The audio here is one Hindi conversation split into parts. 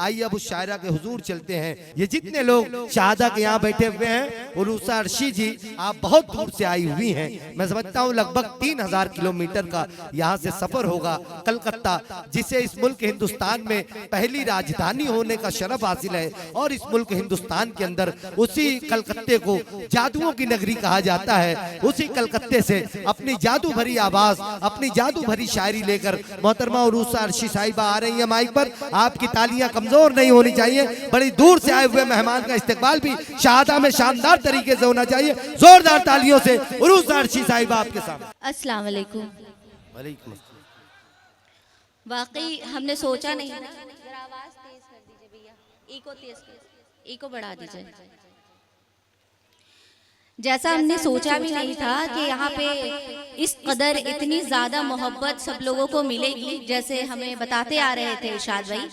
आइए अब उस शायरा के हुजूर चलते हैं। ये जितने लोग शहादा के यहाँ बैठे हुए हैं, उरूसा अर्शी जी आप बहुत दूर से आई हुई हैं। मैं समझता हूँ लगभग 3000 किलोमीटर का यहाँ से सफर होगा। कलकत्ता जिसे इस मुल्क हिंदुस्तान में पहली राजधानी होने का शरफ हासिल है, और इस मुल्क हिंदुस्तान के अंदर उसी कलकत्ते को जादुओं की नगरी कहा जाता है। उसी कलकत्ते से अपनी जादू भरी आवाज, अपनी जादू भरी शायरी लेकर मोहतरमा उरूसा अर्शी साहिबा आ रही है माइक पर। आपकी तालियां कमजोर नहीं होनी चाहिए, बड़ी दूर से आए हुए मेहमान का इस्तेकबाल भी शहादा में शानदार तरीके से होना चाहिए। जोरदार तालियों से उरूसा अर्शी साहिबा आपके सामने। अस्सलाम वालेकुम। वालेकुम। वाकई हमने सोचा नहीं था। जरा आवाज तेज कर दीजिए भैया, इको तेज कर, इको बढ़ा दीजिए। जैसा हमने सोचा भी नहीं था कि यहाँ पे इस कदर इतनी ज़्यादा मोहब्बत सब लोगों को मिलेगी। जैसे हमें बताते आ रहे थे इरशाद भाई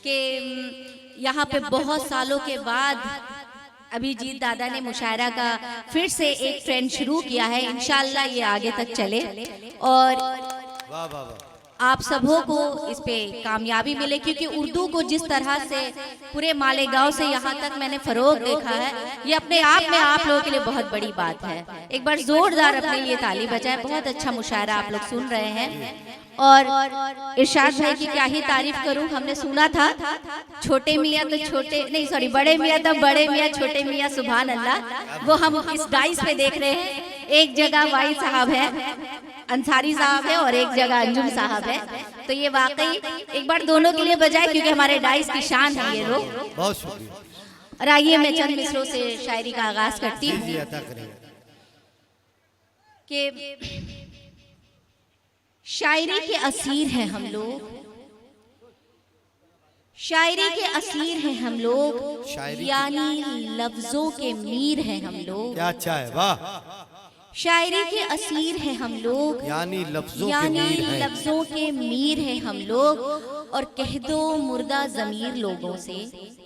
कि यहाँ पे बहुत सालों के बाद अभिजीत दादा ने मुशायरा का फिर से एक ट्रेंड शुरू किया है। इंशाल्लाह ये आगे तक चले और वाह वाह वाह, आप सबों को इस पे कामयाबी मिले, क्योंकि उर्दू को जिस तरह से पूरे मालेगांव से यहाँ तक मैंने फरोग देखा है, ये अपने आप में आप लोगों के लिए बहुत बड़ी बात है। एक बार जोरदार अपने लिए ताली बजाएं। बहुत अच्छा मुशायरा आप लोग सुन रहे हैं और इरशाद भाई की क्या ही तारीफ करूं। हमने सुना था छोटे मियाँ तो छोटे नहीं, सॉरी, बड़े मियाँ तो बड़े मियाँ, छोटे मियाँ सुभान अल्लाह। वो हम इस डाइस पे देख रहे हैं। एक जगह वाई साहब है, अंसारी साहब है, और एक जगह अंजुम साहब है। तो ये वाकई एक बार दोनों के लिए बजाए, क्योंकि हमारे डाइस की शान है ये लोग। बहुत शुक्रिया। और आइए मैं चंद मिसरों से शायरी का आगाज करती हूँ कि शायरी के असीर हैं हम लोग, शायरी के असीर हैं हम लोग, यानी लफ्जों के मीर हैं हम लोग। क्या अच्छा है, वाह। शायरी के असीर हैं हम लोग, यानी लफ्जों के मीर हैं हम लोग। और कह दो मुर्दा ज़मीर लोगों से,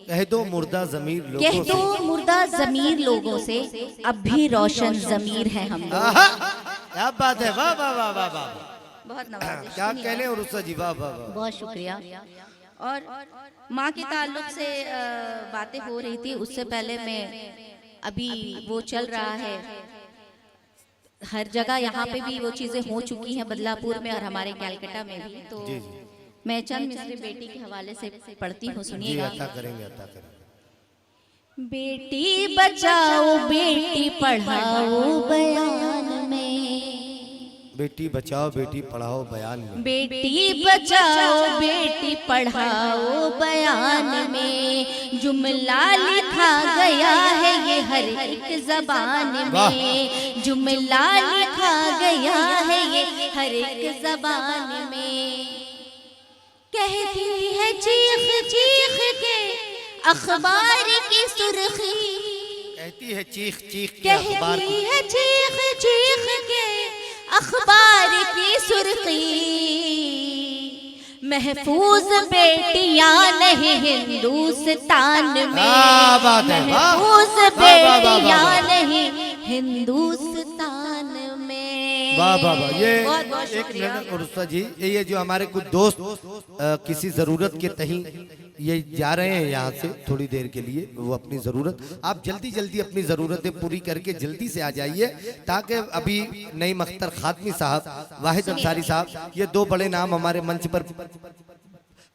कह दो मुर्दा ज़मीर लोगों कह दो मुर्दा ज़मीर लोगों से, अब भी रोशन ज़मीर हैं हम लोग। क्या बात है, वाह वाह वाह वाह वाह, बहुत नवाज़िश। क्या कहने उरूसा जी, वाह वाह वाह, बहुत शुक्रिया। और माँ के ताल्लुक से बातें हो रही थी, उससे पहले मैं अभी वो चल रहा है हर जगह, यहाँ पे भी वो चीज़ें हो चुकी हैं बदलापुर में और हमारे कैलकाटा में भी। तो जी जी मैं चंद मिसरे बेटी के हवाले से पढ़ती हूँ, जी, सुनिएगा। अता करेंगे, अता करेंगे। बेटी बचाओ बेटी पढ़ाओ बयान में, बेटी बचाओ बेटी पढ़ाओ बयान में, बेटी बचाओ बेटी पढ़ाओ बयान में, जुमला लिखा गया है ये हर एक जबान में, जुमला लिखा गया है ये हर एक जबान में। कहती है चीख चीख के अखबार की सुर्खी, कहती है चीख चीख के अखबार कहती है चीख चीख के अखबार की सुर्खी, महफूज बेटियां नहीं हिंदुस्तान में, महफूज बेटियां नहीं हिंदुस्तान में। वाह वाह वाह। ये एक मिनट उरूसा जी, ये जो हमारे कुछ दोस्त किसी जरूरत के तहीं ये जा रहे हैं यहाँ से थोड़ी देर के लिए, वो अपनी ज़रूरत, आप जल्दी जल्दी अपनी ज़रूरतें पूरी करके जल्दी से आ जाइए, ताकि अभी नईम अख्तर खातमी साहब, वाहिद अंसारी साहब, ये दो बड़े नाम हमारे मंच पर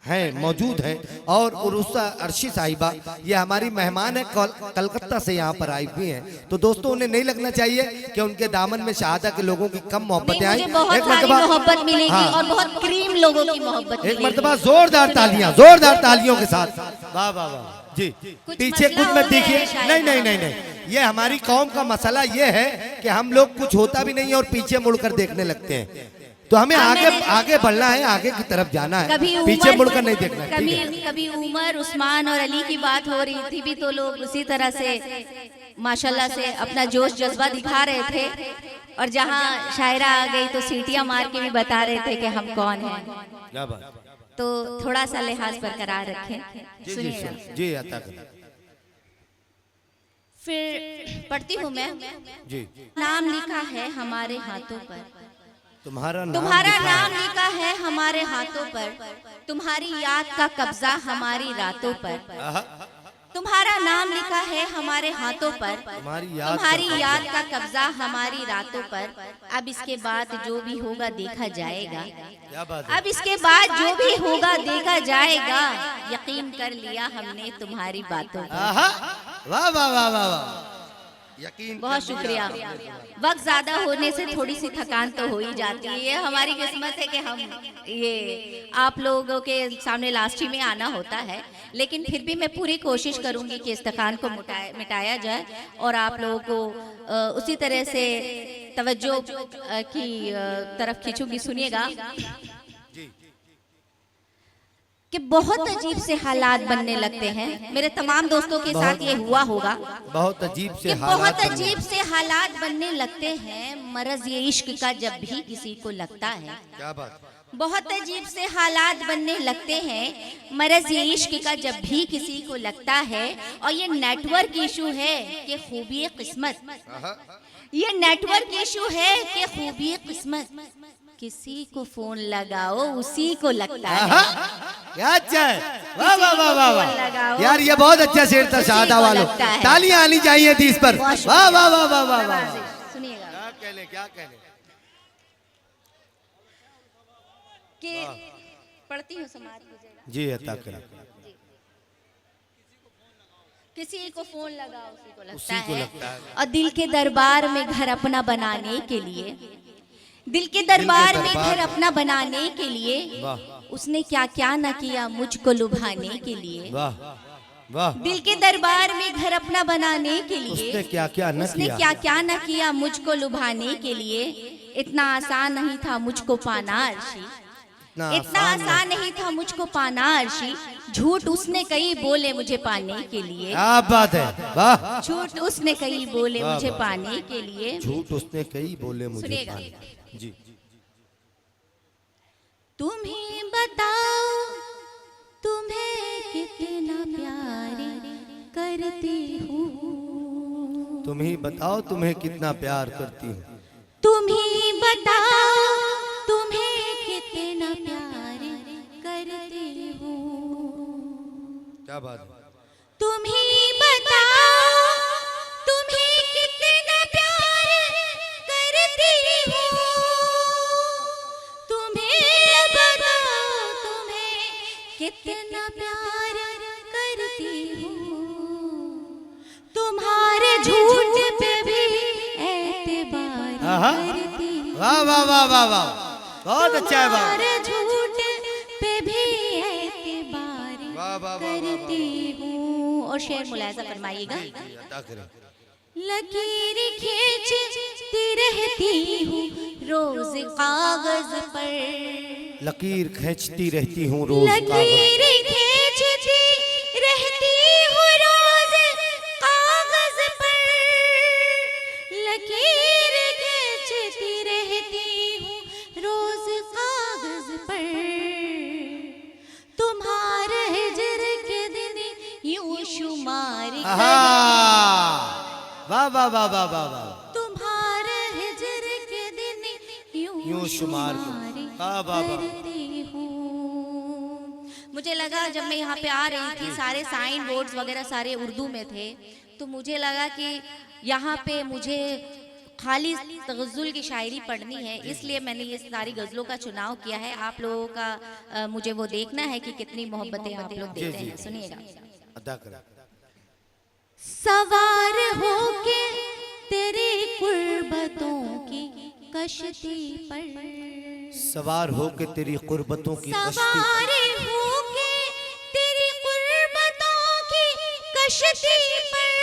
हैं, मौजूद हैं, और उरूसा अर्शी साहिबा ये हमारी मेहमान है, कलकत्ता से यहाँ पर आई हुई हैं। तो दोस्तों उन्हें नहीं लगना चाहिए कि उनके दामन में शहादा के लोगों की कम मोहब्बतें आई। एक मरतबा मोहब्बत मिलेगी और बहुत करीम लोगों की मोहब्बत, एक मरतबा जोरदार तालियां, जोरदार तालियों के साथ, वाह वाह वाह जी। पीछे कुछ मत देखिए, नहीं नहीं नहीं नहीं, ये हमारी कौम का मसला ये है कि हम लोग कुछ होता भी नहीं है और पीछे मुड़कर देखने लगते हैं। तो हमें आगे आगे बढ़ना है, आगे की तरफ जाना है, पीछे मुड़कर नहीं देखना है। कभी उमर, उस्मान और अली की बात हो रही थी भी, तो लोग उसी तरह से माशाल्लाह से अपना जोश जज्बा दिखा रहे थे, और जहाँ शायरा आ गई तो सीटियां मार के भी बता रहे थे कि हम कौन हैं। तो थोड़ा सा लिहाज बरकरार रखें। सुनिएगा जी, अता करें। फिर पढ़ती हूँ मैं जी। नाम लिखा है हमारे हाथों पर, तुम्हारा नाम लिखा है हमारे हाथों पर, तुम्हारी याद का कब्जा हमारी रातों पर, तुम्हारा नाम लिखा है हमारे हाथों पर, तुम्हारी याद का कब्जा हमारी रातों पर। अब इसके बाद जो भी होगा देखा जाएगा, अब इसके बाद जो भी होगा देखा जाएगा। यकीन कर लिया हमने तुम्हारी बातों पर। वाह वाह वाह वाह वाह, यकीन। बहुत शुक्रिया। वक्त ज्यादा होने से थोड़ी सी थकान तो हो ही जाती है। ये हमारी किस्मत है कि हम ये आप लोगों के सामने लास्ट ही में आना होता है, लेकिन फिर भी मैं पूरी कोशिश करूंगी कि इस थकान को मिटाया जाए और आप लोगों को उसी तरह से तवज्जो की तरफ खींचूंगी। सुनिएगा कि बहुत अजीब से हालात बनने लगते हैं। मेरे तमाम दोस्तों के साथ ये हुआ होगा। बहुत अजीब से बहुत अजीब से हालात बनने लगते हैं मरज ये इश्क का जब भी किसी को लगता है। क्या बात। बहुत अजीब से हालात बनने लगते हैं मरज ये इश्क का जब भी किसी को लगता है। और ये नेटवर्क इशू है कि खूबी किस्मत, ये नेटवर्क इशू है कि खूबी किस्मत। किसी को फोन लगाओ उसी को लगता है। क्या अच्छा है, वाह वाह वाह वाह वाह यार, ये बहुत अच्छा शेर था। शादा वालों तालियां आनी चाहिए थी इस पर। वाह वाह वाह वाह वाह वाह। सुनिएगा क्या कहले कि पढ़ती हूँ समाज जी, अता करें। किसी को फोन लगाओ उसी को लगता है। और दिल के दरबार में घर अपना बनाने के लिए, दिल के दरबार में घर अपना बनाने के लिए उसने क्या क्या न किया मुझको लुभाने के लिए। वाह वाह। दिल के दरबार में घर अपना बनाने के लिए उसने क्या क्या न किया मुझको लुभाने के लिए। इतना आसान नहीं था मुझको पाना अर्शी, इतना आसान नहीं था मुझको पाना अर्शी। झूठ उसने कई बोले मुझे पाने के लिए। क्या बात है, वाह। झूठ उसने कई बोले मुझे पाने के लिए। झूठ उसने कई बोले मुझे पाने जी। तुम्हें बताओ तुम्हें कितना प्यार करती हूँ, तुम ही बताओ तुम्हें कितना प्यार करती हूँ, तुम ही बताओ तुम्हें कितना प्यार करती हूँ। क्या बात है। तुम ही बताओ तुम्हें कितना प्यार करती हूँ, तुम्हें बताओ तुम्हें कितना प्यार करती हूँ। तुम्हारे झूठ पे भी एतबार करती हूँ। वाह वाह वाह वाह वाह, बहुत अच्छा है। तुम्हारे झूठ पे भी एतबार करती हूँ। और शेर मुलाहिजा फरमाइएगा। लकीर खींचती रहती हूँ रोज कागज पर, लकीर खींचती रहती हूँ रोज, लकीर खींचती रहती हूँ रोज कागज पर, लकीर खींचती रहती हूँ रोज कागज पर। तुम्हारे हिज्र के दिन यूं शुमार वाह वाह वाह वाह वाह वाह। तुम्हारे हिज्र के दिन यूं शुमार करती हूँ। मुझे लगा जब मैं यहाँ पे आ रही थी सारे साइन बोर्ड्स वगैरह सारे उर्दू में थे, तो मुझे लगा कि यहाँ पे मुझे खाली गज़ल की शायरी पढ़नी है, इसलिए मैंने ये सारी गज़लों का चुनाव किया है। आप लोगों का मुझे वो देखना है कि कितनी मोहब्बतें आप लोग देते हैं। सुनिएगा। अदा करें। सवार होके तेरी कुर्बतों की कश्ती पर, सवार होके तेरी कुर्बतों की कश्ती, सवार होके तेरी कुर्बतों की कश्ती पर,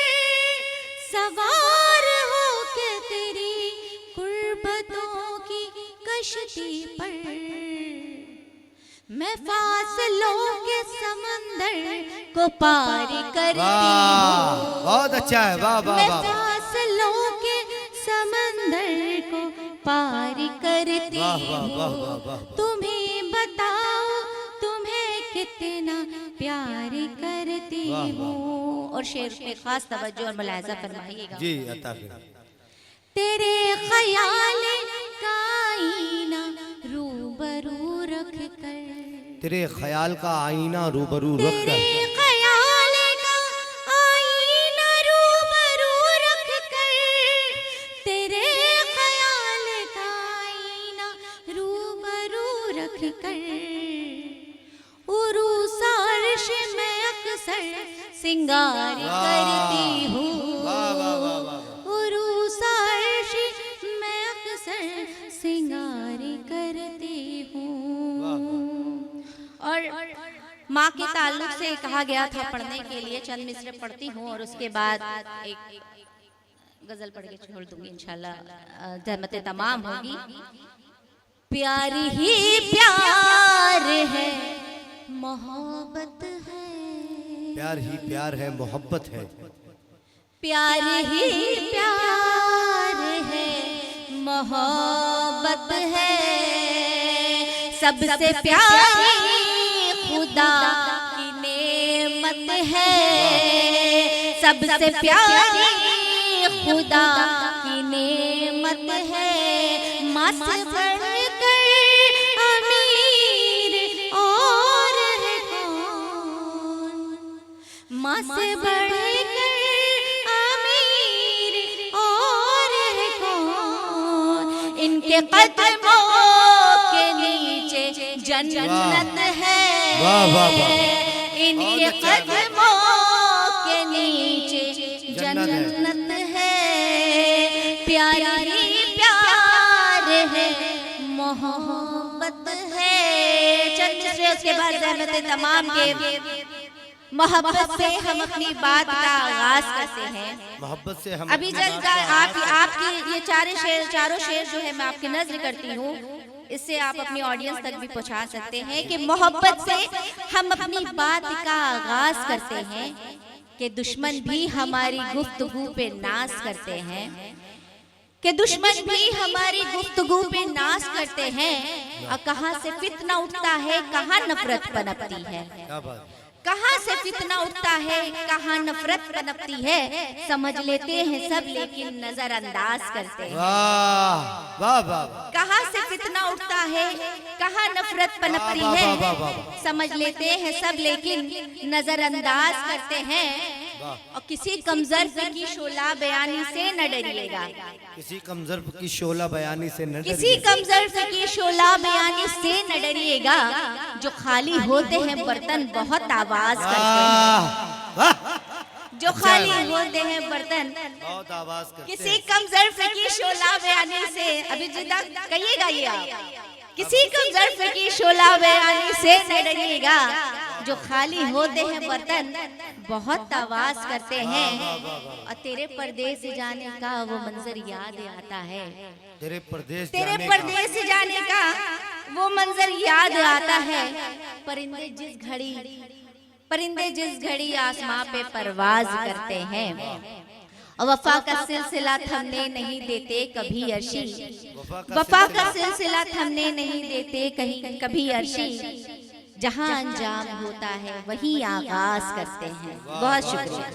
सवार होके तेरी कुर्बतों की कश्ती पर। मैं फासलों के समंदर को पार करती हूँ। बहुत अच्छा है, वाह वाह मैं वाह। फासलों के समंदर को पार करती हूँ। तुम्हें बताओ तुम्हें कितना प्यार करती हूँ। और शेर पे खास तवज्जो और मुलाहिजा फरमाइएगा जी, अता करें। तेरे ख्याल का आईना रूबरू रख कर, तेरे ख्याल का आईना रूबरू रख तेरे कर, ख्याल का आईना रूबरू रख कर, तेरे ख्याल का आईना रूबरू रख कर, उरूस अर्श में अक्सर सिंगार करती हूँ, उरूस अर्श में अक्सर सिंगार करती हूँ। और माँ के ताल्लुक से कहा गया था पढ़ने के लिए, चंद मिसरे पढ़ती हूँ और उसके बाद एक गजल पढ़ के छोड़ दूंगी इंशाल्लाह, जहमत तमाम होगी। प्यार ही प्यार है, मोहब्बत है, प्यार ही प्यार है, मोहब्बत है, प्यार ही प्यार है, मोहब्बत है, सबसे प्यारी खुदा की नेमत है, सबसे प्यारी खुदा की नेमत है, माँ से बढ़कर अमीर और है कौन, माँ से बढ़कर अमीर और है कौन, इनके कदमों के नीचे जन्नत है, वाह वाह वाह, इनके कदमों के नीचे जन्नत है, प्यारी प्यार है, मोहब्बत है। चंद से उसके बाद रहमत तमाम के मोहब्बत से हम अपनी बात का आगाज करते हैं। मोहब्बत से हम अभी जब आपकी ये चारों शेर जो है मैं आपकी नजर करती हूँ, इससे आप अपनी ऑडियंस तक भी पहुँचा सकते हैं कि मोहब्बत से हम अपनी बात का आगाज करते हैं, कि दुश्मन भी हमारी गुफ्तगू पे नाज करते हैं, कि दुश्मन भी हमारी गुफ्तगू पे नाज करते हैं, और कहाँ से फितना उठता है, कहाँ नफरत पनपती है, क्या बात, कहाँ से फितना उठता है, कहाँ नफरत पनपती है, समझ लेते हैं सब लेकिन नजरअंदाज करते हैं। वाह वाह वाह, कहाँ से फितना उठता है, कहाँ नफरत पनपती वाह, है, वाह, वाह, वाह, वाह। समझ लेते हैं सब लेकिन नजरअंदाज करते हैं। और किसी कमजोर की शोला बयानी से न डरिएगा, किसी कमजोर की शोला बयानी से न किसी डरिए, कमजोर की शोला बयानी से न डरिएगा, जो खाली होते हैं बर्तन बहुत आवाज करते हैं, वाह वाह, जो खाली होते हैं बर्तन बहुत आवाज करते किसी हैं। कमजोर की शोला बयानी से, अभी जिदा कहिएगा ये आप, किसी कमजोर की शोला बयानी से न डरिएगा, जो खाली होते हैं बर्तन बहुत आवाज करते हैं। और तेरे परदेस जाने का वो मंजर याद आता है, तेरे परदेश तेरे जाने का, परदेस जाने का वो मंजर याद आता है, परिंदे जिस घड़ी आसमां पे परवाज करते हैं, और वफा का सिलसिला थमने नहीं देते कभी अर्शी, वफा का सिलसिला थमने नहीं देते कहीं कभी अर्शी, जहां अंजाम होता है वहीं आगाज करते हैं। बहुत शुक्रिया।